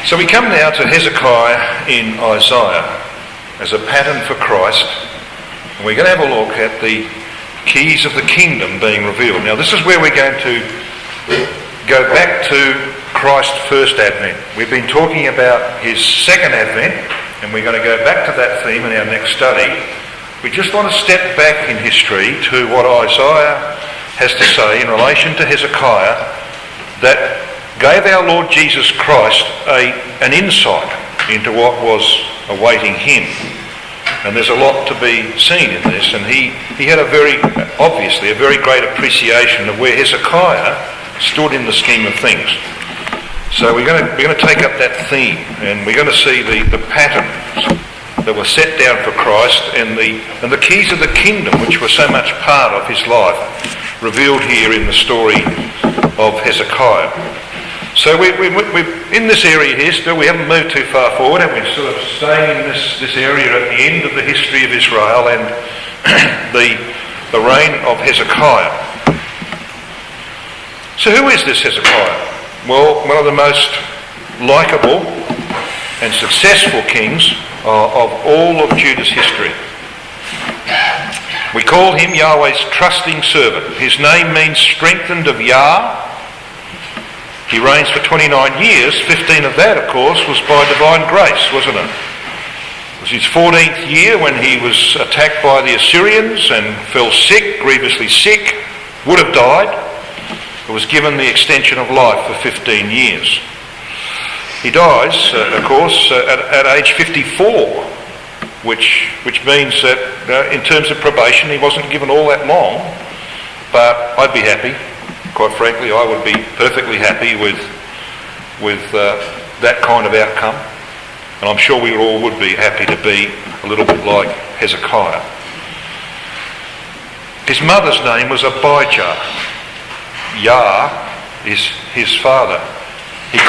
So we come now to Hezekiah in Isaiah as a pattern for Christ, and we're going to have a look at the keys of the kingdom being revealed. Now this is where we're going to go back to Christ's first advent. We've been talking about his second advent, and we're going to go back to that theme in our next study. We just want to step back in history to what Isaiah has to say in relation to Hezekiah that gave our Lord Jesus Christ an insight into what was awaiting him. And there's a lot to be seen in this, and he had obviously a very great appreciation of where Hezekiah stood in the scheme of things. So we're going to take up that theme, and we're going to see the patterns that were set down for Christ and the keys of the kingdom, which were so much part of his life, revealed here in the story of Hezekiah. So we're in this area here still. We haven't moved too far forward, and we're sort of staying in this area at the end of the history of Israel and the reign of Hezekiah. So who is this Hezekiah? Well, one of the most likeable and successful kings of all of Judah's history. We call him Yahweh's trusting servant. His name means strengthened of Yah. He reigns for 29 years. 15 of that, of course, was by divine grace, wasn't it? It was his 14th year when he was attacked by the Assyrians and fell sick, grievously sick, would have died, but was given the extension of life for 15 years. He dies, of course, at age 54, which means that in terms of probation he wasn't given all that long, but I'd be happy. Quite frankly, I would be perfectly happy with that kind of outcome. And I'm sure we all would be happy to be a little bit like Hezekiah. His mother's name was Abijah. Yah is his father. He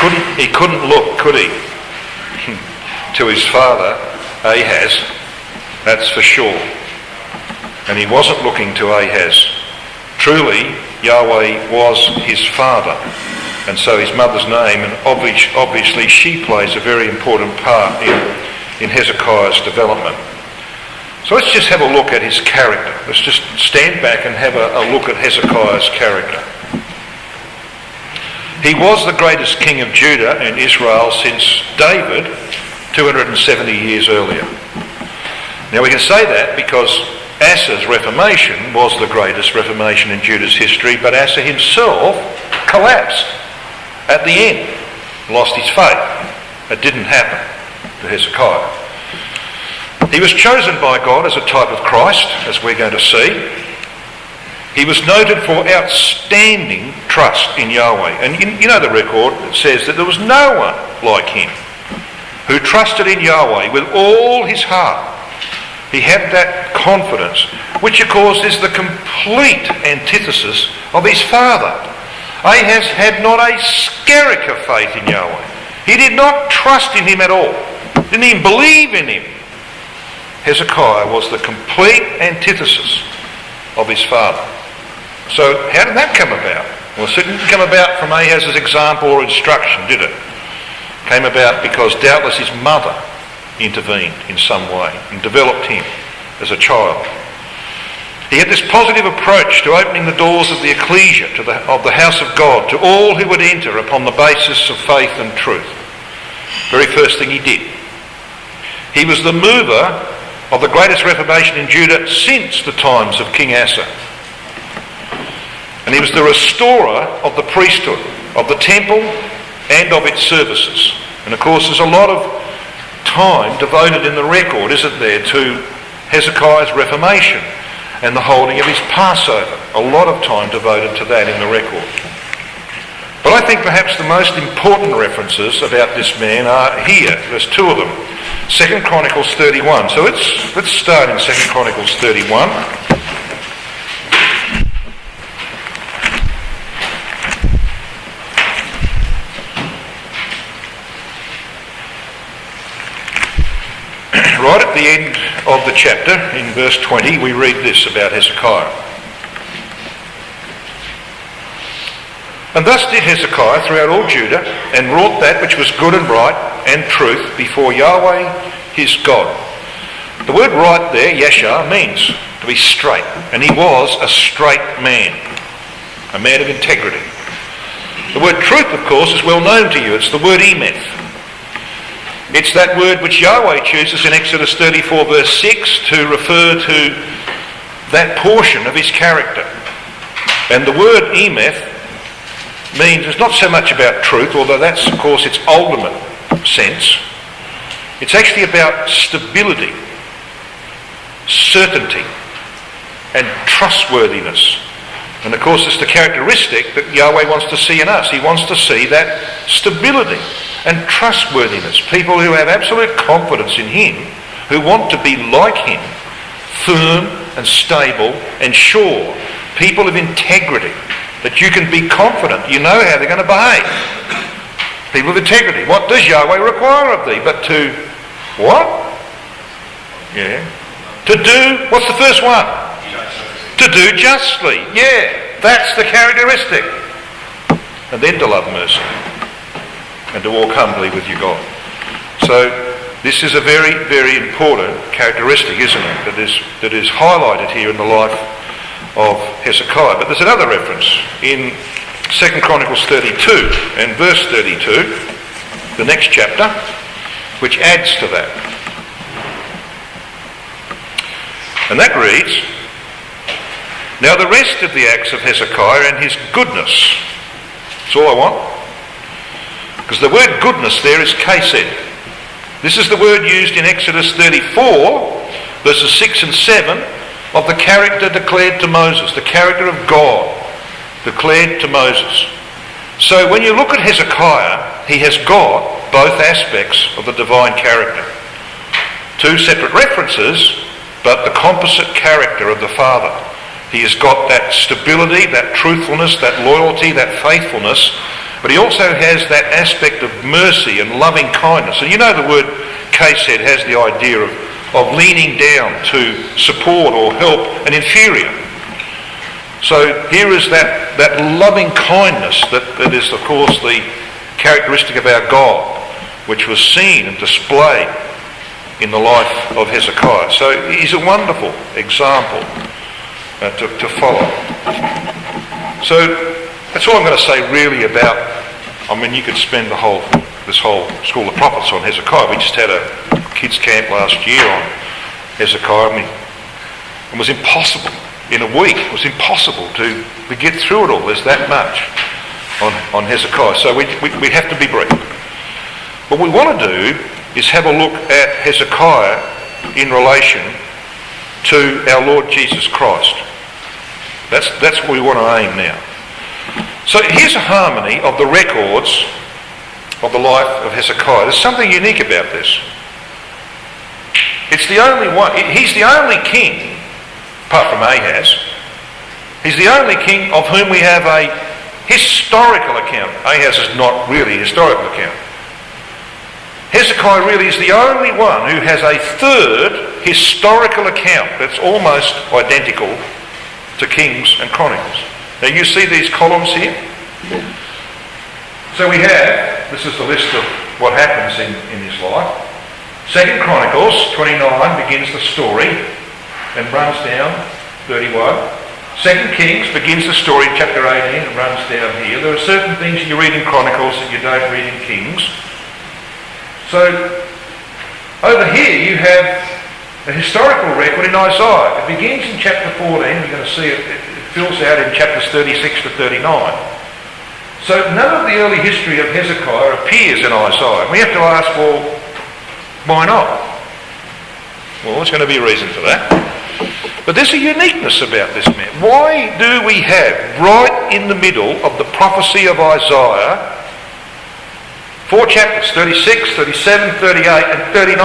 couldn't look, could he, to his father, Ahaz, that's for sure. And he wasn't looking to Ahaz. Truly, Yahweh was his father, and so his mother's name, and obviously she plays a very important part in Hezekiah's development. So let's just have a look at his character. Let's just stand back and have a look at Hezekiah's character. He was the greatest king of Judah and Israel since David 270 years earlier. Now we can say that because Asa's reformation was the greatest reformation in Judah's history, but Asa himself collapsed at the end, lost his faith. It didn't happen to Hezekiah. He was chosen by God as a type of Christ, as we're going to see. He was noted for outstanding trust in Yahweh. And you know the record that says that there was no one like him who trusted in Yahweh with all his heart. He had that confidence, which of course is the complete antithesis of his father. Ahaz had not a skerrick of faith in Yahweh. He did not trust in him at all. Didn't even believe in him. Hezekiah was the complete antithesis of his father. So how did that come about? Well, it didn't come about from Ahaz's example or instruction, did it? It came about because doubtless his mother intervened in some way and developed him as a child. He had this positive approach to opening the doors of the ecclesia, of the house of God, to all who would enter upon the basis of faith and truth. Very first thing he did. He was the mover of the greatest reformation in Judah since the times of King Asa. And he was the restorer of the priesthood, of the temple and of its services. And of course there's a lot of time devoted in the record, isn't there, to Hezekiah's reformation and the holding of his Passover. A lot of time devoted to that in the record. But I think perhaps the most important references about this man are here. There's two of them. 2 Chronicles 31. So let's start in 2 Chronicles 31. Right at the end of the chapter, in verse 20, we read this about Hezekiah. And thus did Hezekiah throughout all Judah, and wrought that which was good and right and truth before Yahweh his God. The word right there, yashar, means to be straight. And he was a straight man, a man of integrity. The word truth, of course, is well known to you. It's the word emeth. It's that word which Yahweh chooses in Exodus 34 verse 6 to refer to that portion of his character. And the word emeth means it's not so much about truth, although that's, of course, its ultimate sense. It's actually about stability, certainty, and trustworthiness. And of course, it's the characteristic that Yahweh wants to see in us. He wants to see that stability and trustworthiness. People who have absolute confidence in him, who want to be like him, firm and stable and sure. People of integrity, that you can be confident, you know how they're going to behave. People of integrity. What does Yahweh require of thee? But to what? Yeah. To do, what's the first one? To do justly. Yeah, that's the characteristic. And then to love mercy. And to walk humbly with your God. So this is a very, very important characteristic, isn't it? That is highlighted here in the life of Hezekiah. But there's another reference in 2 Chronicles 32 and verse 32, the next chapter, which adds to that. And that reads, now the rest of the acts of Hezekiah and his goodness, that's all I want. Because the word goodness there is presided. This is the word used in Exodus 34, verses 6 and 7, of the character declared to Moses, the character of God declared to Moses. So when you look at Hezekiah, he has got both aspects of the divine character. Two separate references, but the composite character of the Father. He has got that stability, that truthfulness, that loyalty, that faithfulness, but he also has that aspect of mercy and loving kindness. And you know the word presided has the idea of leaning down to support or help an inferior. So here is that loving kindness that is, of course, the characteristic of our God, which was seen and displayed in the life of Hezekiah. So he's a wonderful example to follow. So that's all I'm going to say really about. I mean, you could spend this whole School of Prophets on Hezekiah. We just had a kids camp last year on Hezekiah. It was impossible in a week. It was impossible to get through it all. There's that much on Hezekiah. So we have to be brief. What we want to do is have a look at Hezekiah in relation to our Lord Jesus Christ. That's what we want to aim now. So here's a harmony of the records of the life of Hezekiah. There's something unique about this. It's the only one. He's the only king, apart from Ahaz, he's the only king of whom we have a historical account. Ahaz is not really a historical account. Hezekiah really is the only one who has a third historical account that's almost identical to Kings and Chronicles. Now you see these columns here? So we have, this is the list of what happens in his life. 2 Chronicles 29 begins the story and runs down 31. 2 Kings begins the story in chapter 18 and runs down here. There are certain things you read in Chronicles that you don't read in Kings. So over here you have a historical record in Isaiah. It begins in chapter 14. You're going to see it fills out in chapters 36 to 39. So none of the early history of Hezekiah appears in Isaiah. We have to ask, well, why not? Well, there's going to be a reason for that. But there's a uniqueness about this man. Why do we have, right in the middle of the prophecy of Isaiah, 4 chapters, 36, 37, 38 and 39,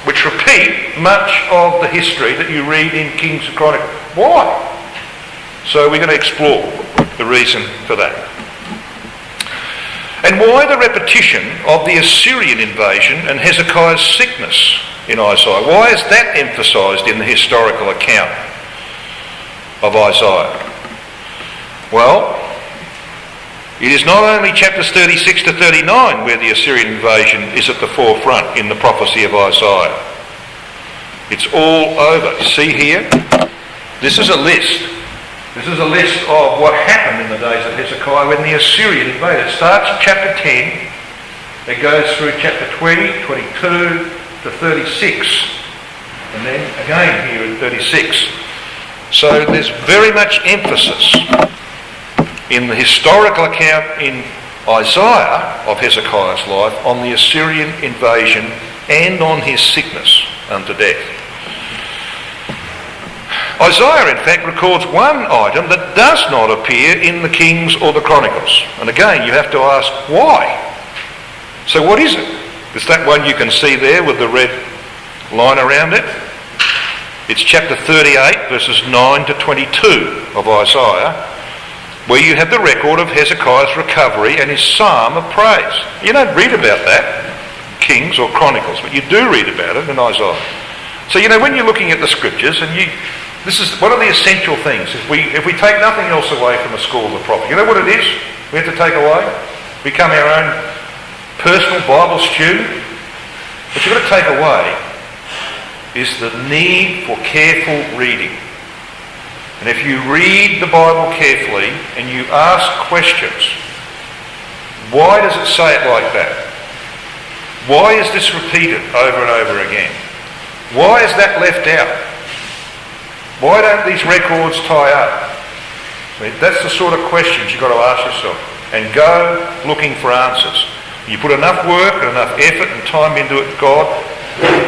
which repeat much of the history that you read in Kings and Chronicles? Why? So we're going to explore the reason for that. And why the repetition of the Assyrian invasion and Hezekiah's sickness in Isaiah? Why is that emphasised in the historical account of Isaiah? Well, It is not only chapters 36 to 39 where the Assyrian invasion is at the forefront in the prophecy of Isaiah. It's all over. See here? This is a list. This is a list of what happened in the days of Hezekiah when the Assyrian invaded. It starts at chapter 10. It goes through chapter 20, 22 to 36. And then again here in 36. So there's very much emphasis in the historical account in Isaiah of Hezekiah's life on the Assyrian invasion and on his sickness unto death. Isaiah, in fact, records one item that does not appear in the Kings or the Chronicles. And again, you have to ask, why? So what is it? It's that one you can see there with the red line around it. It's chapter 38, verses 9 to 22 of Isaiah, where you have the record of Hezekiah's recovery and his psalm of praise. You don't read about that in Kings or Chronicles, but you do read about it in Isaiah. So, when you're looking at the scriptures, and this is one of the essential things. If we take nothing else away from the school of the prophet, you know what it is we have to take away? Become our own personal Bible student. What you've got to take away is the need for careful reading. And if you read the Bible carefully and you ask questions, why does it say it like that? Why is this repeated over and over again? Why is that left out? Why don't these records tie up? That's the sort of questions you've got to ask yourself and go looking for answers. You put enough work and enough effort and time into it, God,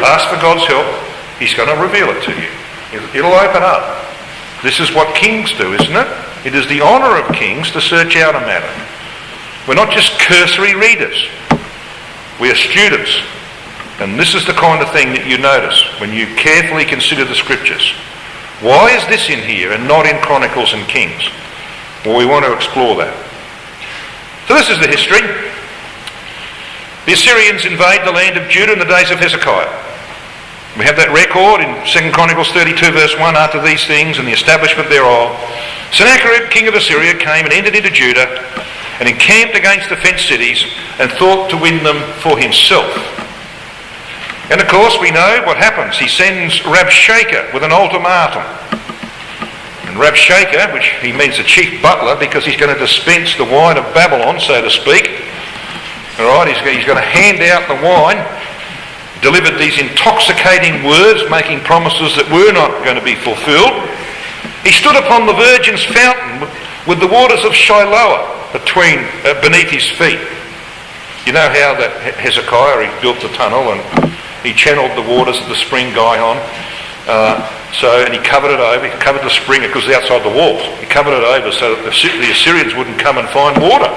ask for God's help, He's going to reveal it to you. It'll open up. This is what kings do, isn't it? It is the honour of kings to search out a matter. We're not just cursory readers. We are students. And this is the kind of thing that you notice when you carefully consider the scriptures. Why is this in here and not in Chronicles and Kings? Well, we want to explore that. So this is the history. The Assyrians invade the land of Judah in the days of Hezekiah. We have that record in 2 Chronicles 32 verse 1, after these things and the establishment thereof, Sennacherib, king of Assyria, came and entered into Judah and encamped against the fenced cities and thought to win them for himself. And of course we know what happens. He sends Rabshakeh with an ultimatum. And Rabshakeh, which he means the chief butler because he's going to dispense the wine of Babylon, so to speak. Alright, he's going to hand out the wine, delivered these intoxicating words, making promises that were not going to be fulfilled. He stood upon the virgin's fountain with the waters of Shiloah beneath his feet. You know how that Hezekiah, he built the tunnel and he channeled the waters of the spring Gihon. And he covered it over. He covered the spring because it was outside the walls. He covered it over so that the Assyrians wouldn't come and find water.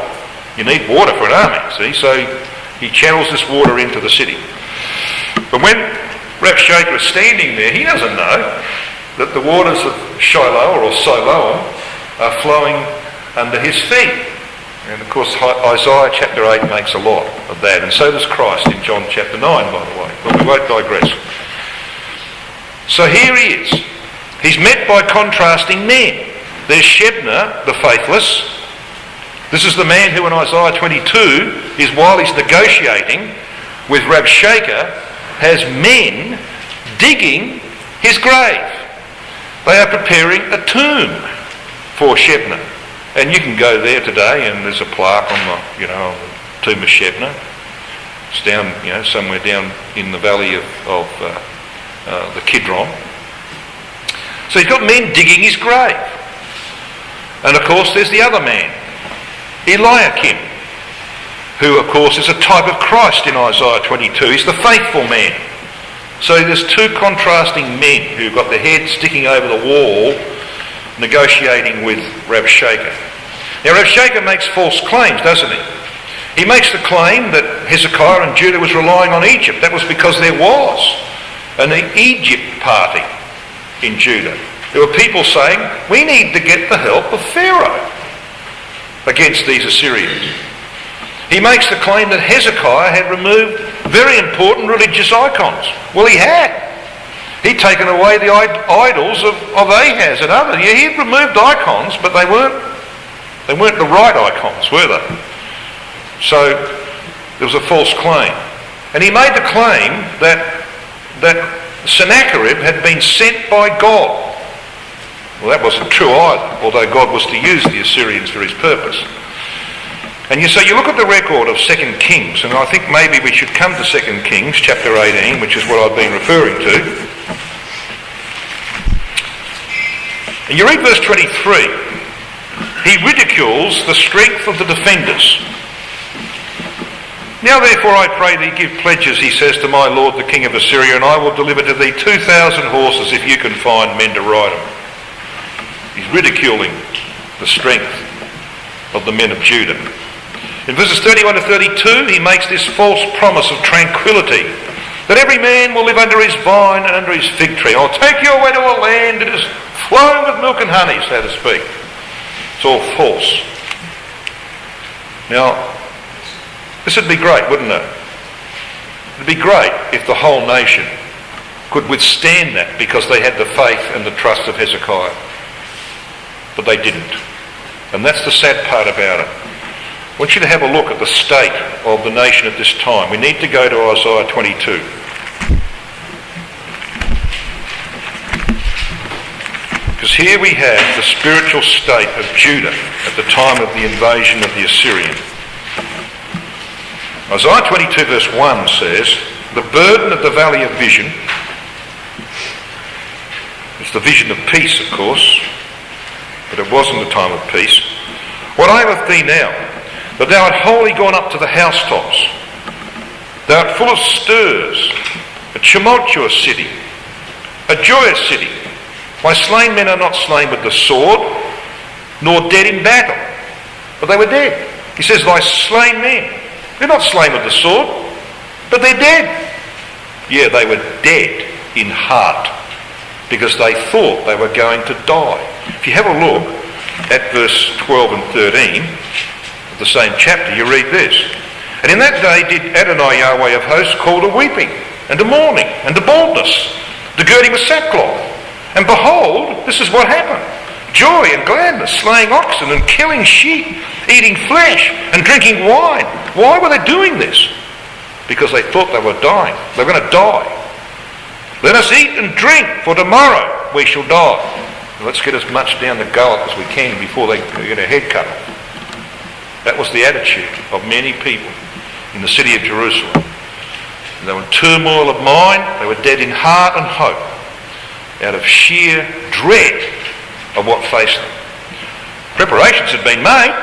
You need water for an army, see? So he channels this water into the city. But when Rabshakeh is standing there, he doesn't know that the waters of Shiloah or Siloam are flowing under his feet. And of course Isaiah chapter 8 makes a lot of that, and so does Christ in John chapter 9, by the way. But we won't digress. So here he is. He's met by contrasting men. There's Shebna, the faithless. This is the man who in Isaiah 22 is, while he's negotiating with Rabshakeh, has men digging his grave. They are preparing a tomb for Shebna. And you can go there today and there's a plaque on the, on the tomb of Shebna. It's down, somewhere down in the valley of the Kidron. So he's got men digging his grave. And of course there's the other man, Eliakim, who of course is a type of Christ in Isaiah 22. He's the faithful man. So there's two contrasting men who've got their heads sticking over the wall negotiating with Rabshakeh. Now Rabshakeh makes false claims, doesn't he? He makes the claim that Hezekiah and Judah was relying on Egypt. That was because there was an Egypt party in Judah. There were people saying, we need to get the help of Pharaoh against these Assyrians. He makes the claim that Hezekiah had removed very important religious icons. Well, he had. He'd taken away the idols of Ahaz and others. Yeah, he'd removed icons, but they weren't They weren't the right icons, were they? So there was a false claim. And he made the claim that Sennacherib had been sent by God. Well, that wasn't true either, although God was to use the Assyrians for his purpose. And you look at the record of 2 Kings, and I think maybe we should come to 2 Kings chapter 18, which is what I've been referring to. And you read verse 23. He ridicules the strength of the defenders. Now therefore I pray thee, give pledges, he says, to my lord the king of Assyria, and I will deliver to thee 2,000 horses if you can find men to ride them. He's ridiculing the strength of the men of Judah. In verses 31 to 32, he makes this false promise of tranquility, that every man will live under his vine and under his fig tree. I'll take you away to a land that is flowing with milk and honey, so to speak. It's all false. Now, this would be great, wouldn't it? It would be great if the whole nation could withstand that because they had the faith and the trust of Hezekiah. But they didn't. And that's the sad part about it. I want you to have a look at the state of the nation at this time. We need to go to Isaiah 22. Because here we have the spiritual state of Judah at the time of the invasion of the Assyrian. Isaiah 22 verse 1 says, the burden of the valley of vision, it's the vision of peace of course, but it wasn't a time of peace. What aileth thee now, that thou art wholly gone up to the housetops? Thou art full of stirs, a tumultuous city, a joyous city. My slain men are not slain with the sword, nor dead in battle. But they were dead. He says, thy slain men. They're not slain with the sword, but they're dead. Yeah, they were dead in heart, because they thought they were going to die. If you have a look at verse 12 and 13 of the same chapter, you read this. And in that day did Adonai Yahweh of hosts call to weeping, and to mourning, and to baldness, to girding with sackcloth. And behold, this is what happened. Joy and gladness, slaying oxen and killing sheep, eating flesh and drinking wine. Why were they doing this? Because they thought they were dying. They were going to die. Let us eat and drink, for tomorrow we shall die. Let's get as much down the gullet as we can before they get a head cut off. That was the attitude of many people in the city of Jerusalem. They were in turmoil of mind. They were dead in heart and hope, out of sheer dread of what faced them. Preparations had been made.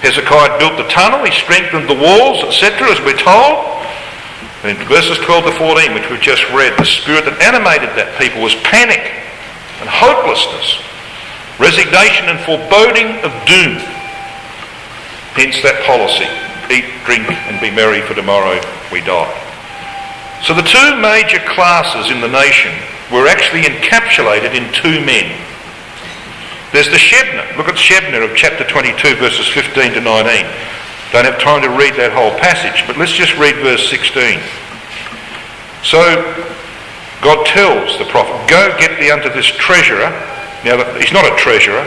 Hezekiah built the tunnel, he strengthened the walls, etc., as we're told. And in verses 12 to 14, which we've just read, the spirit that animated that people was panic and hopelessness, resignation and foreboding of doom. Hence that policy, eat, drink and be merry, for tomorrow we die. So the two major classes in the nation were actually encapsulated in two men. There's the Shebna. Look at Shebna of chapter 22 verses 15 to 19. Don't have time to read that whole passage, but let's just read verse 16. So God tells the prophet, go get thee unto this treasurer. Now he's not a treasurer.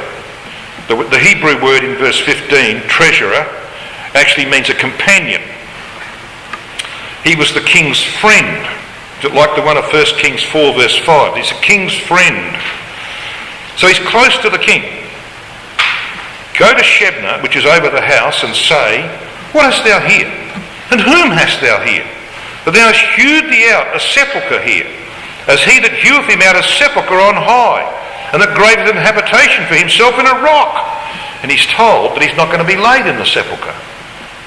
The Hebrew word in verse 15, treasurer, actually means a companion. He was the king's friend, like the one of 1 Kings 4 verse 5. He's a king's friend. So he's close to the king. Go to Shebna, which is over the house, and say, what hast thou here? And whom hast thou here? That thou hast hewed thee out a sepulchre here, as he that heweth him out a sepulchre on high, and that graveth an habitation for himself in a rock. And he's told that he's not going to be laid in the sepulchre.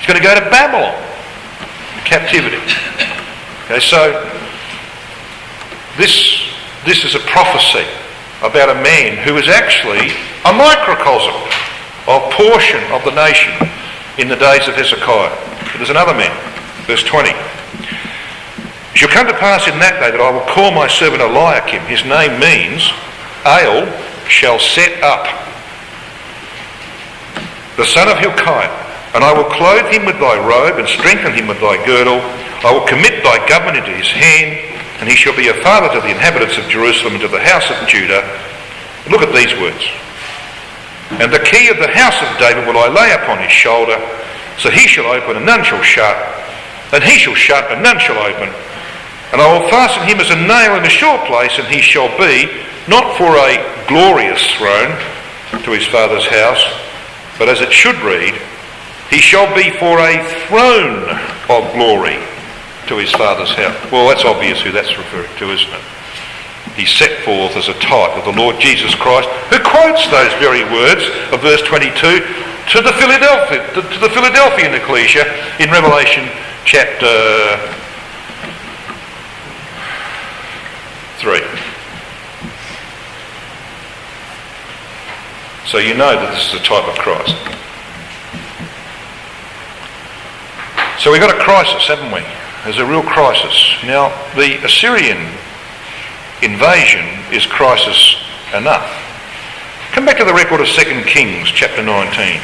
He's going to go to Babylon, captivity. Okay, so this is a prophecy about a man who is actually a microcosm of portion of the nation in the days of Hezekiah. But there's another man, verse 20. It shall come to pass in that day that I will call my servant Eliakim. His name means Ale shall set up, the son of Hilkiah, and I will clothe him with thy robe and strengthen him with thy girdle. I will commit thy government into his hand, and he shall be a father to the inhabitants of Jerusalem and to the house of Judah. Look at these words. And the key of the house of David will I lay upon his shoulder, so he shall open and none shall shut, and he shall shut and none shall open. And I will fasten him as a nail in a sure place, and he shall be not for a glorious throne to his father's house, but as it should read, he shall be for a throne of glory to his father's house. Well, that's obvious who that's referring to, isn't it? He's set forth as a type of the Lord Jesus Christ, who quotes those very words of verse 22 to the Philadelphian ecclesia in Revelation chapter 3. So you know that this is a type of Christ. So we've got a crisis, haven't we? There's a real crisis. Now, the Assyrian invasion is crisis enough. Come back to the record of 2 Kings chapter 19.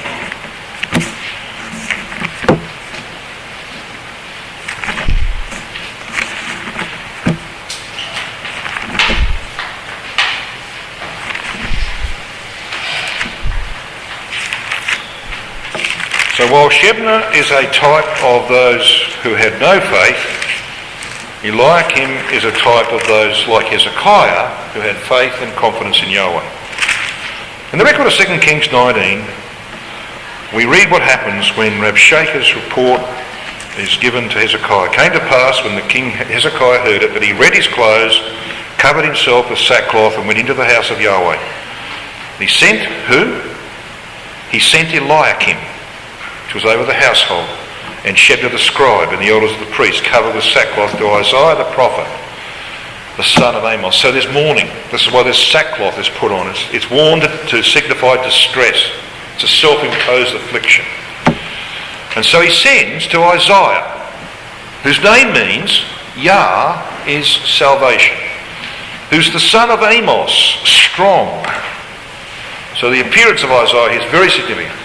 So while Shebna is a type of those who had no faith, Eliakim is a type of those like Hezekiah who had faith and confidence in Yahweh. In the record of 2 Kings 19, we read what happens when Rabshakeh's report is given to Hezekiah. It came to pass when the king Hezekiah heard it that he rent his clothes, covered himself with sackcloth, and went into the house of Yahweh. He sent who? He sent Eliakim, which was over the household, and Shebna the scribe and the elders of the priests, covered with sackcloth, to Isaiah the prophet, the son of Amos. So there's mourning. This is why this sackcloth is put on. It's worn to signify distress. It's a self-imposed affliction. And so he sends to Isaiah, whose name means Yah is salvation, who's the son of Amos, strong. So the appearance of Isaiah is very significant.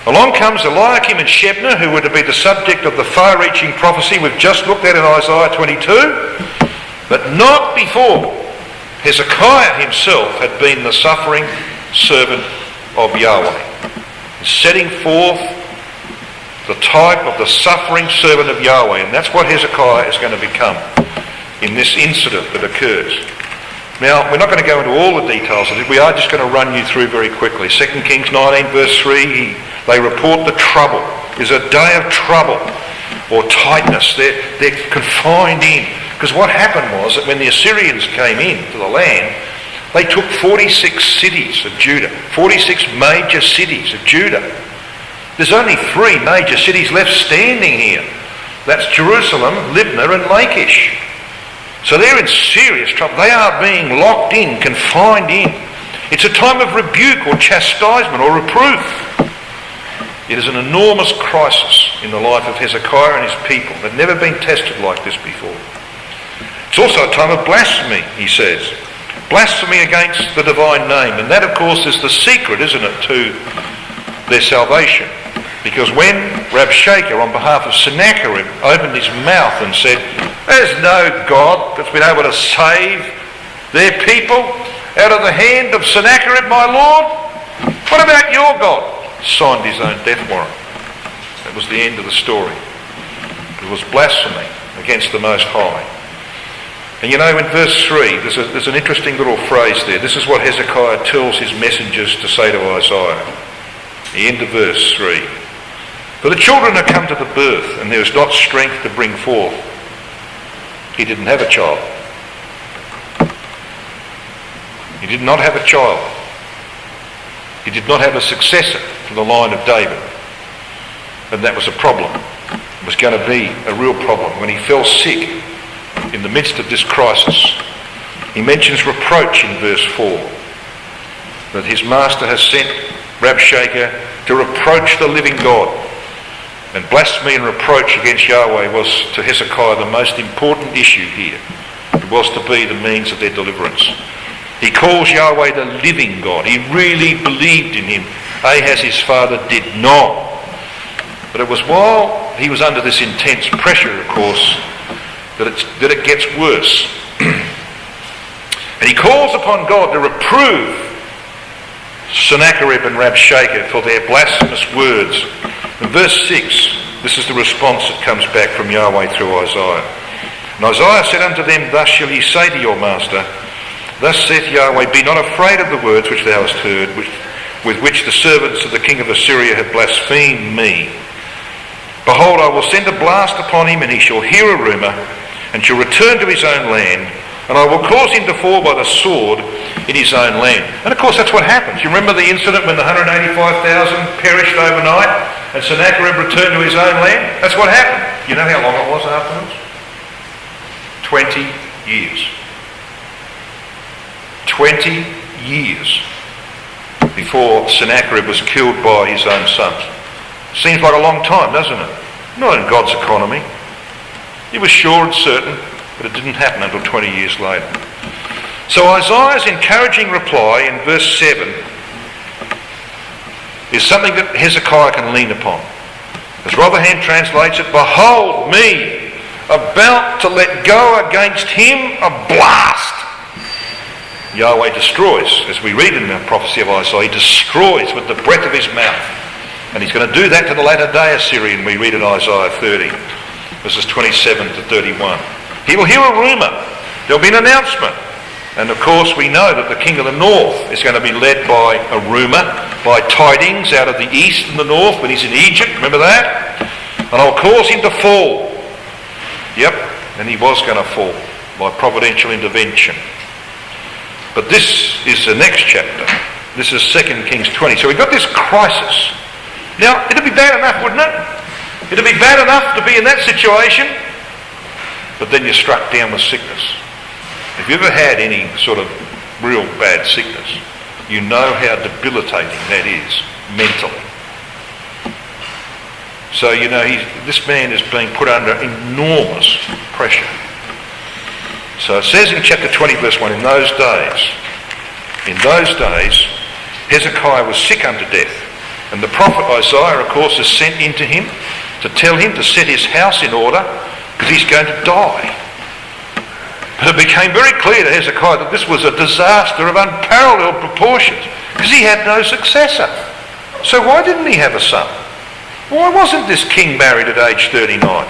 Along comes Eliakim and Shebna, who were to be the subject of the far-reaching prophecy we've just looked at in Isaiah 22, but not before Hezekiah himself had been the suffering servant of Yahweh, setting forth the type of the suffering servant of Yahweh, and that's what Hezekiah is going to become in this incident that occurs. Now, we're not going to go into all the details of it. We are just going to run you through very quickly. 2 Kings 19 verse 3, they report the trouble. There's a day of trouble or tightness. They're confined in. Because what happened was that when the Assyrians came into the land, they took 46 cities of Judah, 46 major cities of Judah. There's only 3 major cities left standing here. That's Jerusalem, Libnah and Lachish. So they're in serious trouble. They are being locked in, confined in. It's a time of rebuke or chastisement or reproof. It is an enormous crisis in the life of Hezekiah and his people. They've never been tested like this before. It's also a time of blasphemy, he says. Blasphemy against the divine name. And that, of course, is the secret, isn't it, to their salvation. Because when Rabshakeh, on behalf of Sennacherib, opened his mouth and said, "There's no God that's been able to save their people out of the hand of Sennacherib, my Lord. What about your God?" Signed his own death warrant. That was the end of the story. It was blasphemy against the Most High. And you know, in verse 3, there's an interesting little phrase there. This is what Hezekiah tells his messengers to say to Isaiah. The end of verse 3. "For the children are come to the birth, and there is not strength to bring forth." He didn't have a child. He did not have a child. He did not have a successor to the line of David. And that was a problem. It was going to be a real problem. When he fell sick in the midst of this crisis, he mentions reproach in verse 4, that his master has sent Rabshakeh to reproach the living God. And blasphemy and reproach against Yahweh was to Hezekiah the most important issue here. It was to be the means of their deliverance. He calls Yahweh the living God. He really believed in him. Ahaz, his father, did not. But it was while he was under this intense pressure, of course, that it gets worse. And he calls upon God to reprove Sennacherib and Rabshakeh for their blasphemous words. In verse 6, this is the response that comes back from Yahweh through Isaiah. And Isaiah said unto them, Thus shall ye say to your master, Thus saith Yahweh, Be not afraid of the words which thou hast heard, with which the servants of the king of Assyria have blasphemed me. Behold, I will send a blast upon him, and he shall hear a rumour, and shall return to his own land, and I will cause him to fall by the sword in his own land. And of course that's what happens. You remember the incident when the 185,000 perished overnight, and Sennacherib returned to his own land? That's what happened. You know how long it was afterwards? 20 years. 20 years before Sennacherib was killed by his own sons. Seems like a long time, doesn't it? Not in God's economy. It was sure and certain, but it didn't happen until 20 years later. So Isaiah's encouraging reply in verse 7 is something that Hezekiah can lean upon. As Rotherham translates it, Behold me, about to let go against him a blast. Yahweh destroys, as we read in the prophecy of Isaiah, he destroys with the breath of his mouth. And he's going to do that to the latter day Assyrian, we read in Isaiah 30, verses 27 to 31. He will hear a rumour. There'll be an announcement. And of course we know that the king of the north is going to be led by a rumour, by tidings out of the east and the north when he's in Egypt, remember that? And I'll cause him to fall. Yep, and he was going to fall by providential intervention. But this is the next chapter. This is 2 Kings 20. So we've got this crisis. Now, it'd be bad enough, wouldn't it? It'd be bad enough to be in that situation, but then you're struck down with sickness. If you've ever had any sort of real bad sickness, you know how debilitating that is mentally. So, you know, this man is being put under enormous pressure. So it says in chapter 20, verse 1, in those days, Hezekiah was sick unto death. And the prophet Isaiah, of course, is sent into him to tell him to set his house in order because he's going to die. But it became very clear to Hezekiah that this was a disaster of unparalleled proportions because he had no successor. So why didn't he have a son? Why wasn't this king married at age 39?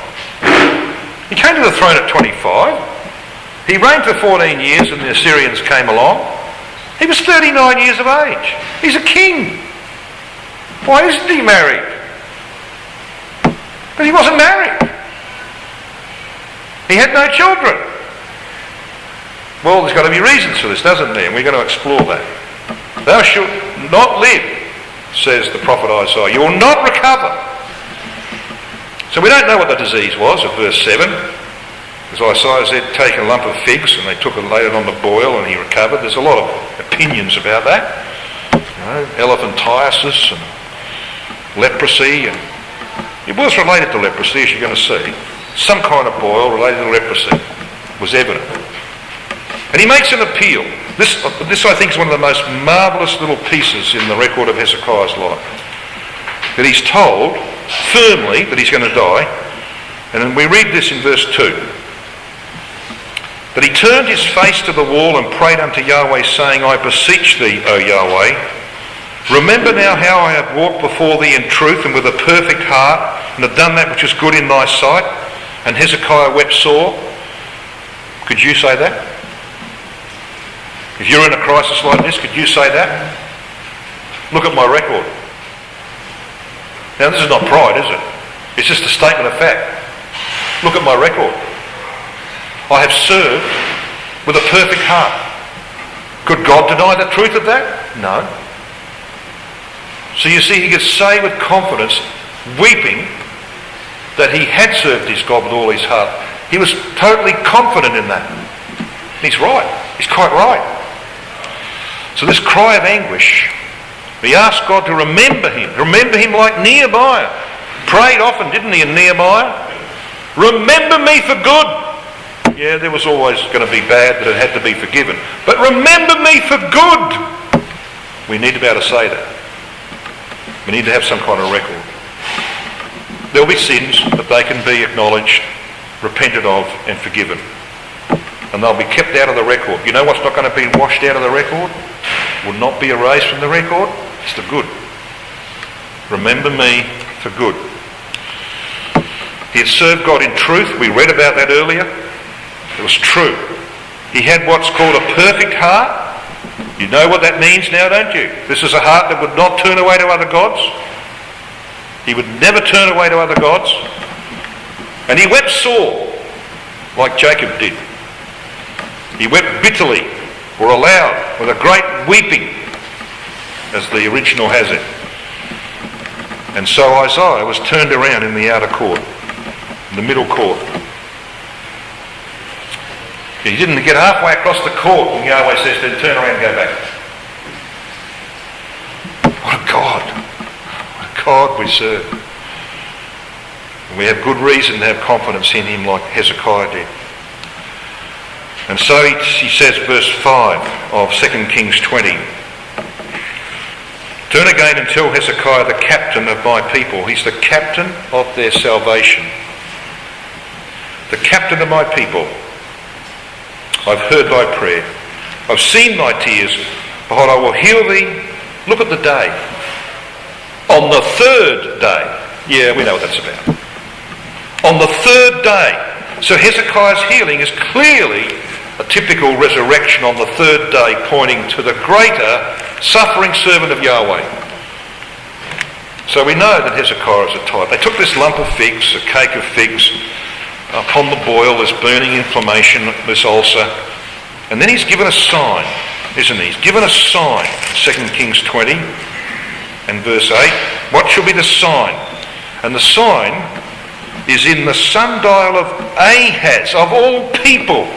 He came to the throne at 25. He reigned for 14 years and the Assyrians came along. He was 39 years of age. He's a king. Why isn't he married? But he wasn't married. He had no children. Well, there's got to be reasons for this, doesn't there? And we're going to explore that. Thou shalt not live, says the prophet Isaiah. You will not recover. So we don't know what the disease was of verse 7. As Isaiah said, take a lump of figs, and they took it, laid it on the boil, and he recovered. There's a lot of opinions about that. You know, elephantiasis and leprosy, and it was related to leprosy, as you're going to see. Some kind of boil related to leprosy was evident. And he makes an appeal. This I think is one of the most marvellous little pieces in the record of Hezekiah's life. That he's told firmly that he's going to die. And then we read this in verse 2. That he turned his face to the wall and prayed unto Yahweh, saying, I beseech thee, O Yahweh, remember now how I have walked before thee in truth and with a perfect heart, and have done that which is good in thy sight. And Hezekiah wept sore. Could you say that? If you're in a crisis like this, could you say that? Look at my record. Now this is not pride, is it? It's just a statement of fact. Look at my record. I have served with a perfect heart. Could God deny the truth of that? No. So you see, he could say with confidence, weeping, that he had served his God with all his heart. He was totally confident in that. He's right. He's quite right. So this cry of anguish, he asked God to remember him like Nehemiah. Prayed often, didn't he, in Nehemiah? Remember me for good. Yeah, there was always going to be bad, but it had to be forgiven. But remember me for good. We need to be able to say that. We need to have some kind of record. There will be sins, but they can be acknowledged, repented of, and forgiven. And they'll be kept out of the record. You know what's not going to be washed out of the record? would not be erased from the record. It's the good. Remember me for good. He had served God in truth. We read about that earlier. It was true. He had what's called a perfect heart. You know what that means now, don't you? This is a heart that would not turn away to other gods. He would never turn away to other gods. And he wept sore, like Jacob did. He wept bitterly, or aloud, with a great weeping, as the original has it. And so Isaiah was turned around in the outer court, in the middle court. He didn't get halfway across the court and Yahweh says to him, turn around and go back. What a God. What a God we serve. And we have good reason to have confidence in him like Hezekiah did. And so he says, verse 5 of 2 Kings 20, turn again and tell Hezekiah, the captain of my people. He's the captain of their salvation. The captain of my people. I've heard thy prayer. I've seen thy tears. Behold, I will heal thee. Look at the day. On the third day. Yeah, we know what that's about. On the third day. So Hezekiah's healing is clearly a typical resurrection on the third day, pointing to the greater suffering servant of Yahweh. So we know that Hezekiah is a type. They took this lump of figs, a cake of figs, upon the boil, there's burning inflammation, this ulcer. And then he's given a sign, isn't he? He's given a sign, 2 Kings 20 and verse 8. What shall be the sign? And the sign is in the sundial of Ahaz, of all people.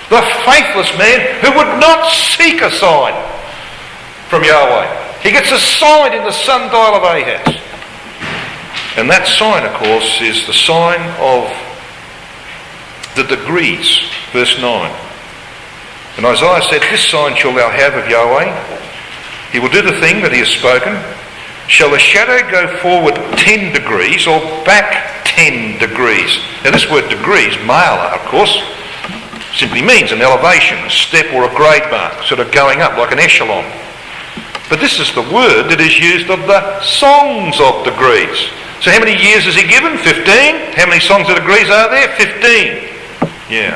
The faithless man who would not seek a sign from Yahweh. He gets a sign in the sundial of Ahaz. And that sign, of course, is the sign of the degrees, verse 9. And Isaiah said, this sign shalt thou have of Yahweh. He will do the thing that he has spoken. Shall a shadow go forward 10 degrees or back 10 degrees? Now this word degrees, mala, of course, simply means an elevation, a step or a grade mark, sort of going up like an echelon. But this is the word that is used of the songs of degrees. So how many years is he given? 15. How many songs of degrees are there? 15. Yeah.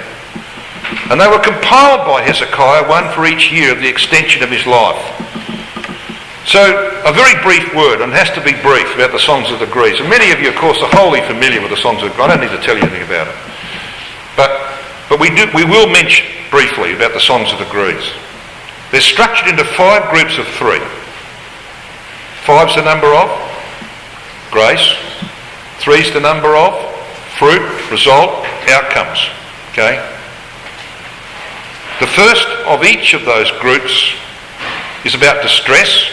And they were compiled by Hezekiah, one for each year of the extension of his life. So a very brief word, and it has to be brief, about the songs of degrees. And many of you, of course, are wholly familiar with the songs of degrees. I don't need to tell you anything about it. But we will mention briefly about the songs of degrees. They're structured into 5 groups of 3. 5's the number of grace. 3's the number of fruit, result, outcomes. Okay? The first of each of those groups is about distress.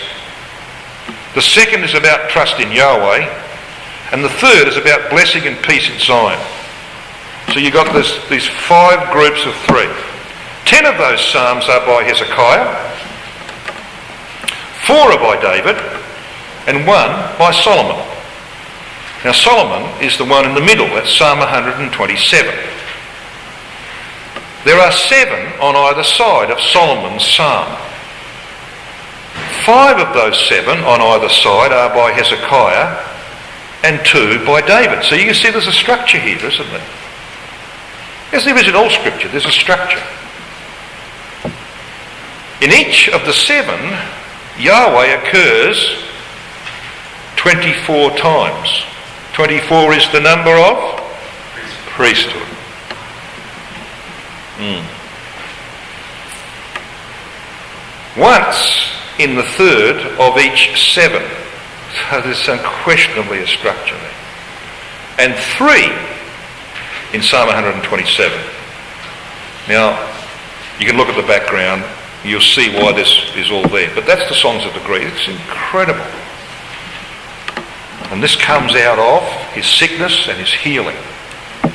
The second is about trust in Yahweh. And the third is about blessing and peace in Zion. So you've got these 5 groups of 3. 10 of those psalms are by Hezekiah. 4 are by David. And 1 by Solomon. Now Solomon is the one in the middle. That's Psalm 127. There are 7 on either side of Solomon's psalm. 5 of those 7 on either side are by Hezekiah and 2 by David. So you can see there's a structure here, isn't there? As there is in all scripture, there's a structure. In each of the 7, Yahweh occurs 24 times. 24 is the number of priesthood. Once in the third of each 7. So there's unquestionably a structure there. And 3 in Psalm 127. Now, you can look at the background, you'll see why this is all there. But that's the songs of degrees. It's incredible. And this comes out of his sickness and his healing.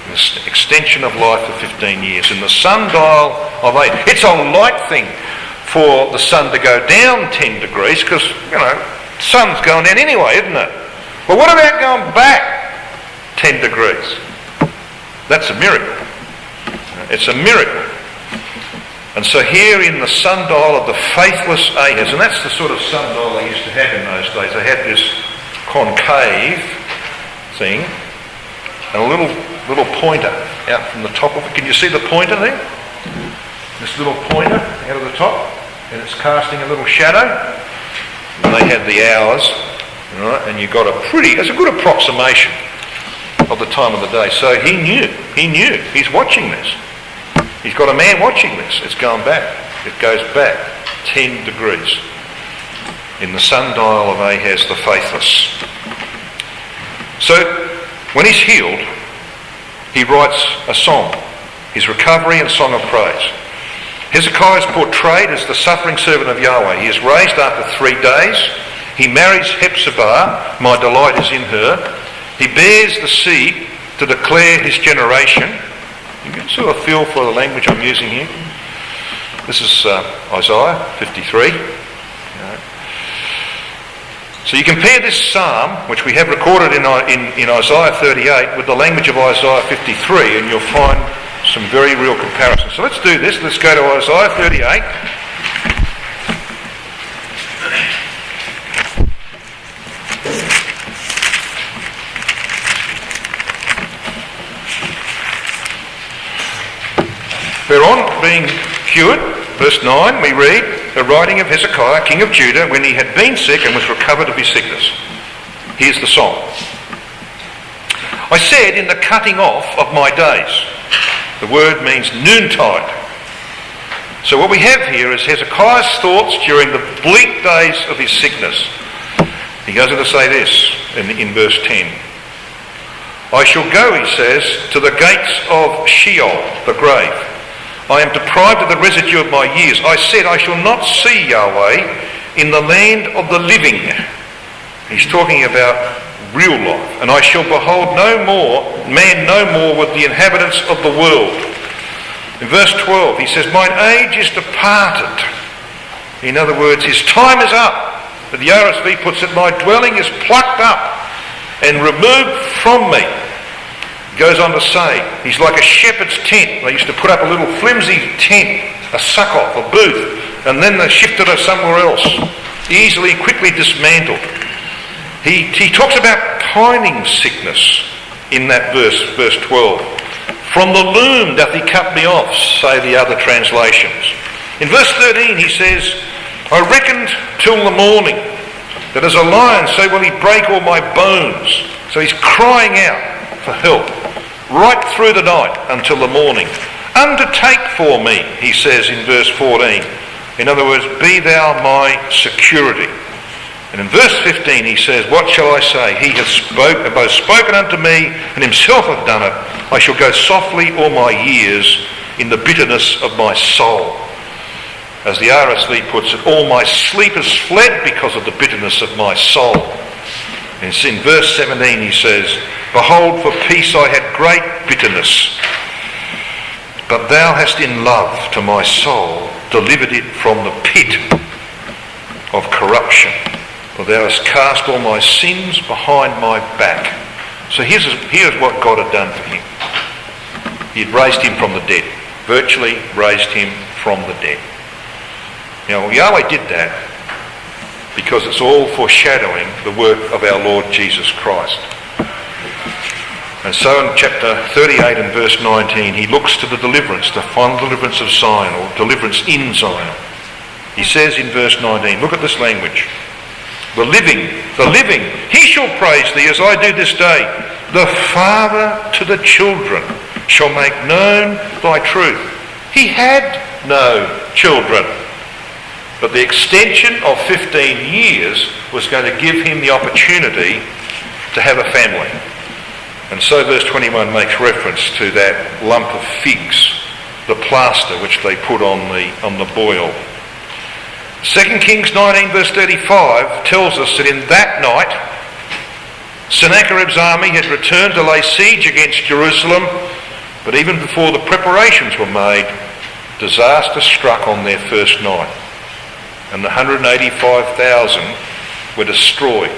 This extension of life for 15 years. And the sundial of 8. It's a light thing for the sun to go down 10 degrees because, the sun's going down anyway, isn't it? But what about going back 10 degrees? That's a miracle. It's a miracle. And so here in the sundial of the faithless Ahaz, and that's the sort of sundial they used to have in those days. They had this concave thing and a little pointer out from the top of it. Can you see the pointer there? This little pointer out of the top, and it's casting a little shadow. And they had the hours, right? And you got it's a good approximation of the time of the day. So he knew, he's watching this. He's got a man watching this. It's going back. It goes back 10 degrees in the sundial of Ahaz the faithless. So when he's healed, he writes a song, his recovery and song of praise. Hezekiah is portrayed as the suffering servant of Yahweh. He is raised after 3 days. He marries Hephzibah, my delight is in her. He bears the seed to declare his generation. You can sort of feel for the language I'm using here. This is Isaiah 53. So you compare this psalm, which we have recorded in Isaiah 38, with the language of Isaiah 53, and you'll find some very real comparisons. So let's do this. Let's go to Isaiah 38. Whereon being cured, verse 9, we read, the writing of Hezekiah, king of Judah, when he had been sick and was recovered of his sickness. Here's the song. I said, in the cutting off of my days. The word means noontide. So what we have here is Hezekiah's thoughts during the bleak days of his sickness. He goes on to say this in verse 10. I shall go, he says, to the gates of Sheol, the grave. I am deprived of the residue of my years. I said, I shall not see Yahweh in the land of the living. He's talking about real life. And I shall behold man no more with the inhabitants of the world. In verse 12, he says, mine age is departed. In other words, his time is up. But the RSV puts it, my dwelling is plucked up and removed from me. Goes on to say, he's like a shepherd's tent. They used to put up a little flimsy tent, a suck-off, a booth, and then they shifted her somewhere else, easily, quickly dismantled. He talks about pining sickness in that verse 12. From the loom doth he cut me off, say the other translations. In verse 13 he says, I reckoned till the morning, that as a lion so will he break all my bones. So he's crying out for help right through the night until the morning. Undertake for me, he says in verse 14. In other words, be thou my security. And in verse 15 he says, what shall I say? He hath both spoken unto me, and himself hath done it. I shall go softly all my years in the bitterness of my soul. As the RSV puts it, all my sleep has fled because of the bitterness of my soul. And in verse 17 he says, behold, for peace I had great bitterness, but thou hast in love to my soul delivered it from the pit of corruption. For thou hast cast all my sins behind my back. So here's what God had done for him. He had raised him from the dead. Virtually raised him from the dead. Now Yahweh did that because it's all foreshadowing the work of our Lord Jesus Christ. And so in chapter 38 and verse 19, he looks to the deliverance, the final deliverance of Zion, or deliverance in Zion. He says in verse 19, look at this language. The living, he shall praise thee as I do this day. The father to the children shall make known thy truth. He had no children, but the extension of 15 years was going to give him the opportunity to have a family. And so verse 21 makes reference to that lump of figs, the plaster which they put on the boil. 2 Kings 19 verse 35 tells us that in that night Sennacherib's army had returned to lay siege against Jerusalem, but even before the preparations were made, disaster struck on their first night, and the 185,000 were destroyed.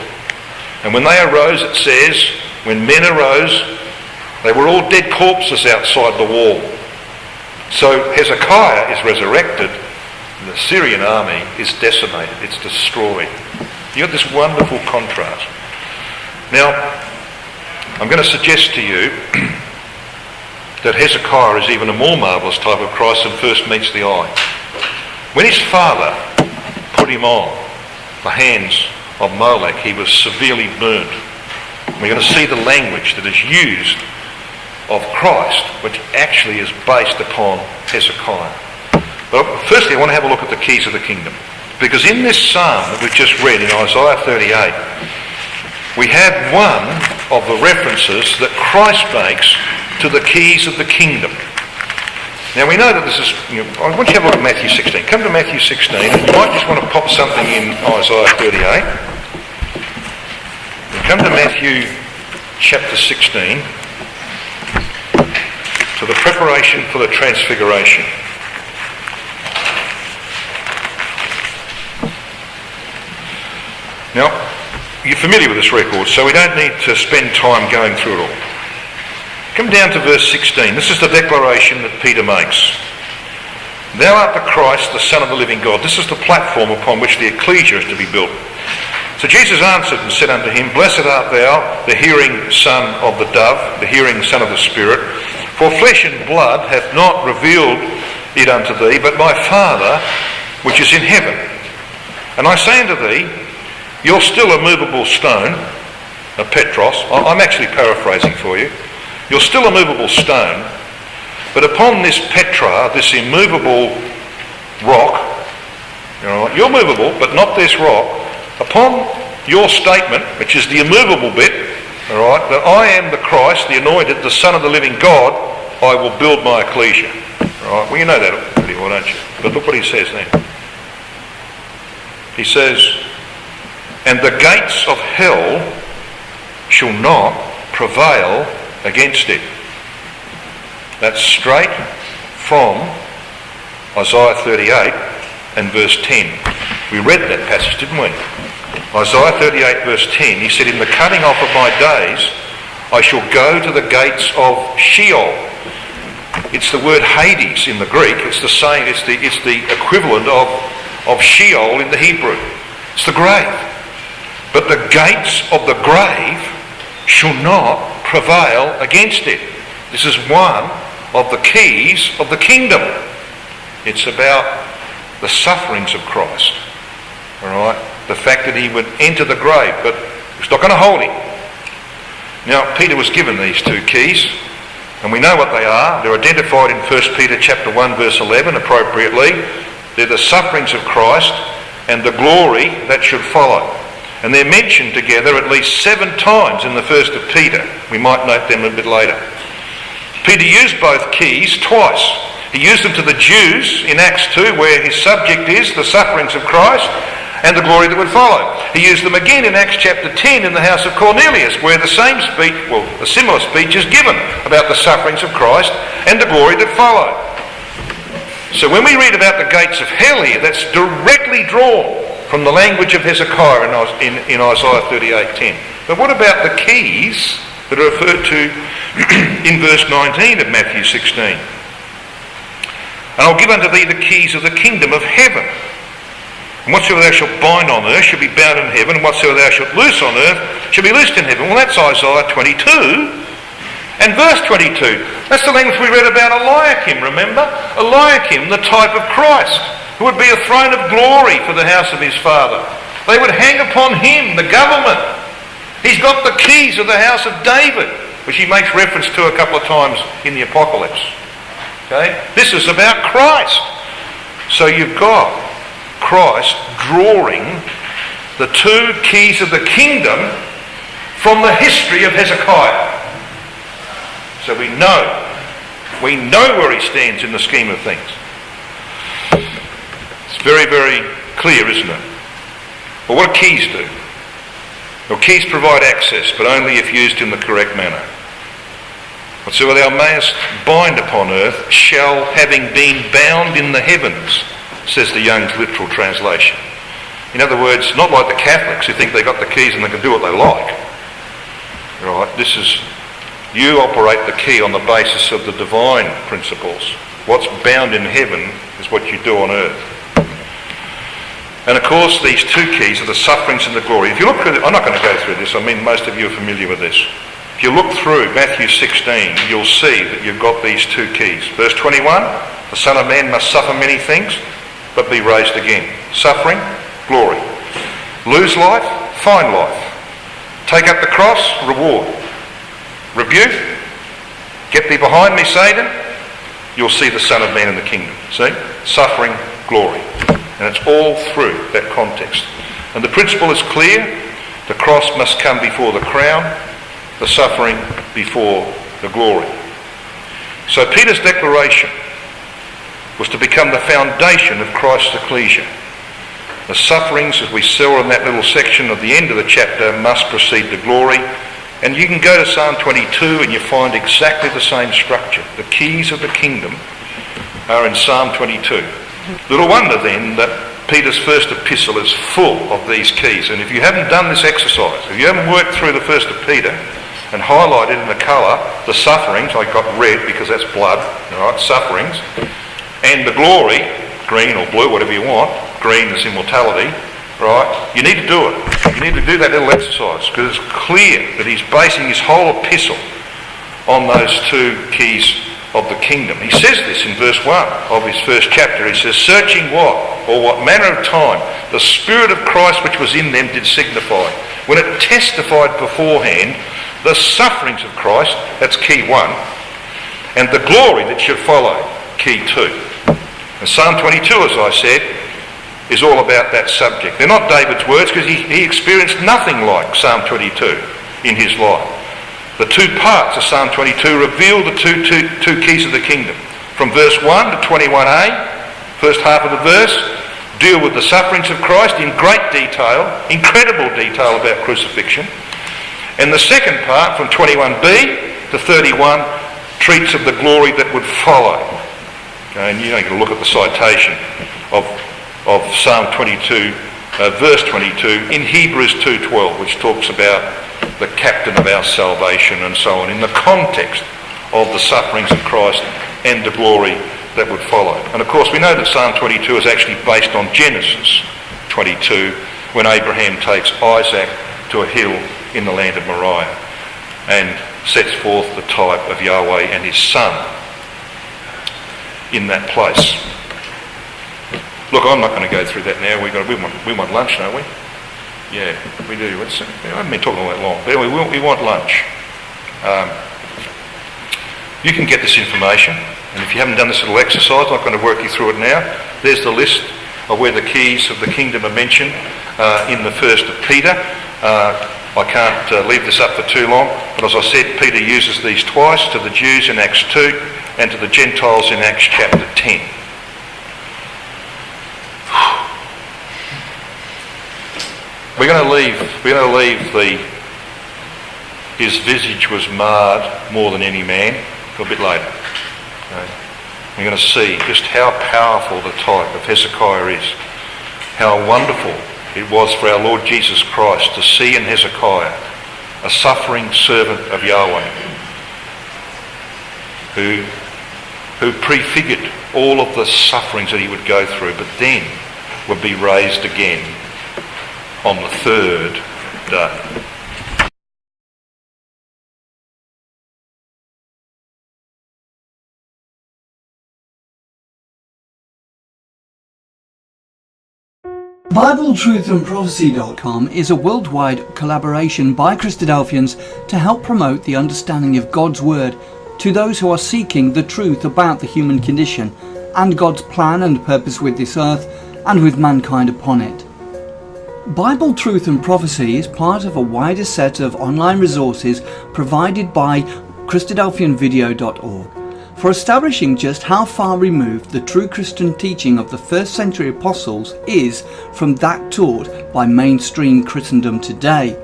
And when they arose, it says, when men arose, they were all dead corpses outside the wall. So Hezekiah is resurrected, and the Syrian army is decimated, it's destroyed. You've got this wonderful contrast. Now, I'm going to suggest to you that Hezekiah is even a more marvellous type of Christ than first meets the eye. When his father put him on the hands of Molech, he was severely burnt. We're going to see the language that is used of Christ, which actually is based upon Hezekiah. But firstly, I want to have a look at the keys of the kingdom. Because in this psalm that we've just read in Isaiah 38, we have one of the references that Christ makes to the keys of the kingdom. Now we know that this is, I want you to have a look at Matthew 16. Come to Matthew 16, and you might just want to pop something in Isaiah 38. And come to Matthew chapter 16, to the preparation for the transfiguration. Now, you're familiar with this record, so we don't need to spend time going through it all. Come down to verse 16. This is the declaration that Peter makes. Thou art the Christ, the Son of the living God. This is the platform upon which the ecclesia is to be built. So Jesus answered and said unto him, Blessed art thou, the hearing son of the dove, the hearing son of the Spirit. For flesh and blood hath not revealed it unto thee, but my Father which is in heaven. And I say unto thee, you're still a movable stone, a Petros. I'm actually paraphrasing for you. You're still a movable stone, but upon this Petra, this immovable rock, you're movable, but not this rock. Upon your statement, which is the immovable bit, all right, that I am the Christ, the anointed, the Son of the living God, I will build my ecclesia. All right, well, you know that pretty well, don't you? But look what he says then. He says, and the gates of hell shall not prevail against it. That's straight from Isaiah 38 and verse 10. We read that passage, didn't we? Isaiah 38 verse 10, he said, in the cutting off of my days I shall go to the gates of Sheol. It's the word Hades in the Greek. It's the same. It's the equivalent of Sheol in the Hebrew. It's the grave. But the gates of the grave shall not prevail against it. This is one of the keys of the kingdom. It's about the sufferings of Christ. All right? The fact that he would enter the grave, but it's not going to hold him. Now, Peter was given these two keys, and we know what they are. They're identified in 1 Peter chapter 1 verse 11 appropriately. They're the sufferings of Christ and the glory that should follow. And they're mentioned together at least 7 times in the first of Peter. We might note them a bit later. Peter used both keys twice. He used them to the Jews in Acts 2, where his subject is the sufferings of Christ and the glory that would follow. He used them again in Acts chapter 10 in the house of Cornelius, where the same speech, well, a similar speech is given about the sufferings of Christ and the glory that follow. So when we read about the gates of hell here, that's directly drawn from the language of Hezekiah in Isaiah 38:10. But what about the keys that are referred to in verse 19 of Matthew 16? And I'll give unto thee the keys of the kingdom of heaven. And whatsoever thou shalt bind on earth shall be bound in heaven, and whatsoever thou shalt loose on earth shall be loosed in heaven. Well, that's Isaiah 22 and verse 22. That's the language we read about Eliakim, remember? Eliakim, the type of Christ, who would be a throne of glory for the house of his father. They would hang upon him the government. He's got the keys of the house of David, which he makes reference to a couple of times in the Apocalypse. Okay? This is about Christ. So you've got Christ drawing the 2 keys of the kingdom from the history of Hezekiah. So we know where he stands in the scheme of things. It's very, very clear, isn't it? Well, what do keys do? Well, keys provide access, but only if used in the correct manner. Whatsoever thou mayest bind upon earth shall, having been bound in the heavens, says the Young's literal translation. In other words, not like the Catholics who think they got the keys and they can do what they like. Right? This is You operate the key on the basis of the divine principles. What's bound in heaven is what you do on earth. And of course, these two keys are the sufferings and the glory. If you look through, I'm not going to go through this. I mean, most of you are familiar with this. If you look through Matthew 16, you'll see that you've got these two keys. Verse 21, the Son of Man must suffer many things, but be raised again. Suffering, glory. Lose life, find life. Take up the cross, reward. Rebuke, get thee behind me, Satan. You'll see the Son of Man in the kingdom. See? Suffering, glory. And it's all through that context. And the principle is clear. The cross must come before the crown, the suffering before the glory. So Peter's declaration was to become the foundation of Christ's ecclesia. The sufferings, as we saw in that little section of the end of the chapter, must precede the glory. And you can go to Psalm 22 and you find exactly the same structure. The keys of the kingdom are in Psalm 22. Little wonder then that Peter's first epistle is full of these keys. And if you haven't done this exercise, if you haven't worked through the first of Peter and highlighted in the colour the sufferings, I got red because that's blood, all right, sufferings, and the glory, green or blue, whatever you want, green is immortality, right, you need to do it. You need to do that little exercise because it's clear that he's basing his whole epistle on those two keys of the kingdom. He says this in verse 1 of his first chapter. He says, searching what, or what manner of time, the Spirit of Christ which was in them did signify. When it testified beforehand the sufferings of Christ, that's key 1, and the glory that should follow, key 2. And Psalm 22, as I said, is all about that subject. They're not David's words because he experienced nothing like Psalm 22 in his life. The two parts of Psalm 22 reveal the two keys of the kingdom. From verse 1 to 21a, first half of the verse, deal with the sufferings of Christ in great detail, incredible detail about crucifixion. And the second part, from 21b to 31, treats of the glory that would follow. Okay, and you're going to look at the citation of Psalm 22, verse 22, in Hebrews 2:12, which talks about the captain of our salvation and so on, in the context of the sufferings of Christ and the glory that would follow. And of course we know that Psalm 22 is actually based on Genesis 22, when Abraham takes Isaac to a hill in the land of Moriah and sets forth the type of Yahweh and his son in that place. Look, I'm not going to go through that now. We want lunch, don't we? Yeah, we do. I haven't been talking all that long. But anyway, we want lunch. You can get this information, and if you haven't done this little exercise, I'm not going to work you through it now. There's the list of where the keys of the kingdom are mentioned in the first of Peter. I can't leave this up for too long, but as I said, Peter uses these twice, to the Jews in Acts 2 and to the Gentiles in Acts chapter 10. We're going to leave his visage was marred more than any man for a bit later. Okay. We're going to see just how powerful the type of Hezekiah is. How wonderful it was for our Lord Jesus Christ to see in Hezekiah a suffering servant of Yahweh who prefigured all of the sufferings that he would go through, but then would be raised again on the third day. BibleTruthAndProphecy.com is a worldwide collaboration by Christadelphians to help promote the understanding of God's Word to those who are seeking the truth about the human condition and God's plan and purpose with this earth and with mankind upon it. Bible Truth and Prophecy is part of a wider set of online resources provided by Christadelphianvideo.org for establishing just how far removed the true Christian teaching of the first century apostles is from that taught by mainstream Christendom today.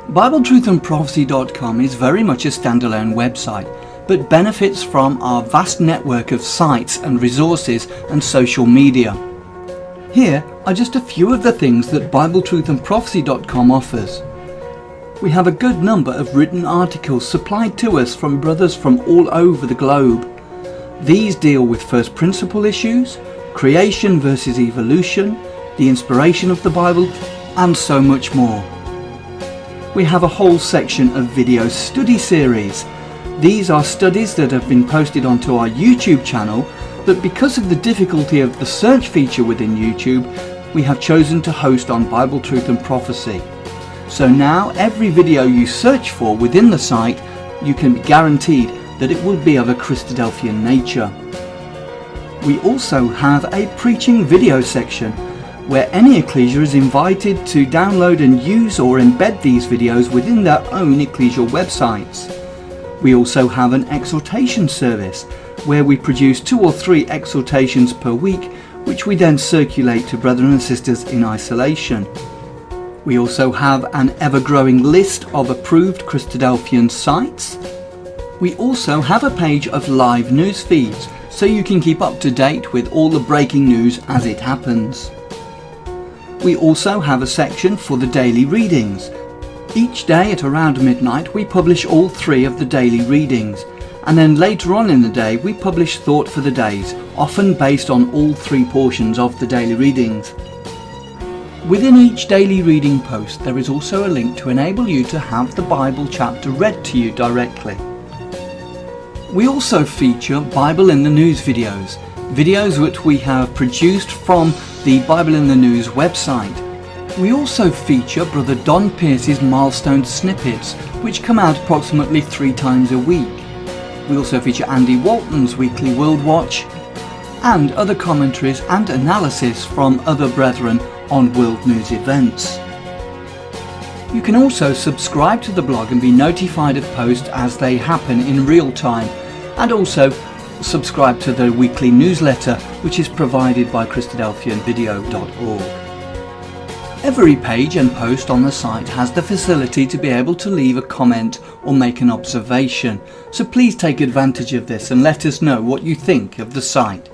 BibleTruthAndProphecy.com is very much a standalone website, but benefits from our vast network of sites and resources and social media. Here are just a few of the things that BibleTruthAndProphecy.com offers. we have a good number of written articles supplied to us from brothers from all over the globe. These deal with first principle issues, creation versus evolution, the inspiration of the Bible, and so much more. We have a whole section of video study series. These are studies that have been posted onto our YouTube channel, but because of the difficulty of the search feature within YouTube, we have chosen to host on Bible Truth and Prophecy. So now every video you search for within the site, you can be guaranteed that it will be of a Christadelphian nature. We also have a preaching video section, where any ecclesia is invited to download and use or embed these videos within their own ecclesial websites. We also have an exhortation service, where we produce 2 or 3 exhortations per week, which we then circulate to brethren and sisters in isolation. We also have an ever-growing list of approved Christadelphian sites. We also have a page of live news feeds, so you can keep up to date with all the breaking news as it happens. We also have a section for the daily readings. Each day at around midnight we publish all 3 of the daily readings, and then later on in the day we publish thought for the days, often based on all 3 portions of the daily readings. Within each daily reading post there is also a link to enable you to have the Bible chapter read to you directly. We also feature Bible in the News videos which we have produced from the Bible in the News website. We also feature Brother Don Pierce's milestone snippets, which come out approximately 3 times a week. We also feature Andy Walton's weekly World Watch, and other commentaries and analysis from other brethren on world news events. You can also subscribe to the blog and be notified of posts as they happen in real time, and also subscribe to the weekly newsletter, which is provided by christadelphianvideo.org. Every page and post on the site has the facility to be able to leave a comment or make an observation, so please take advantage of this and let us know what you think of the site.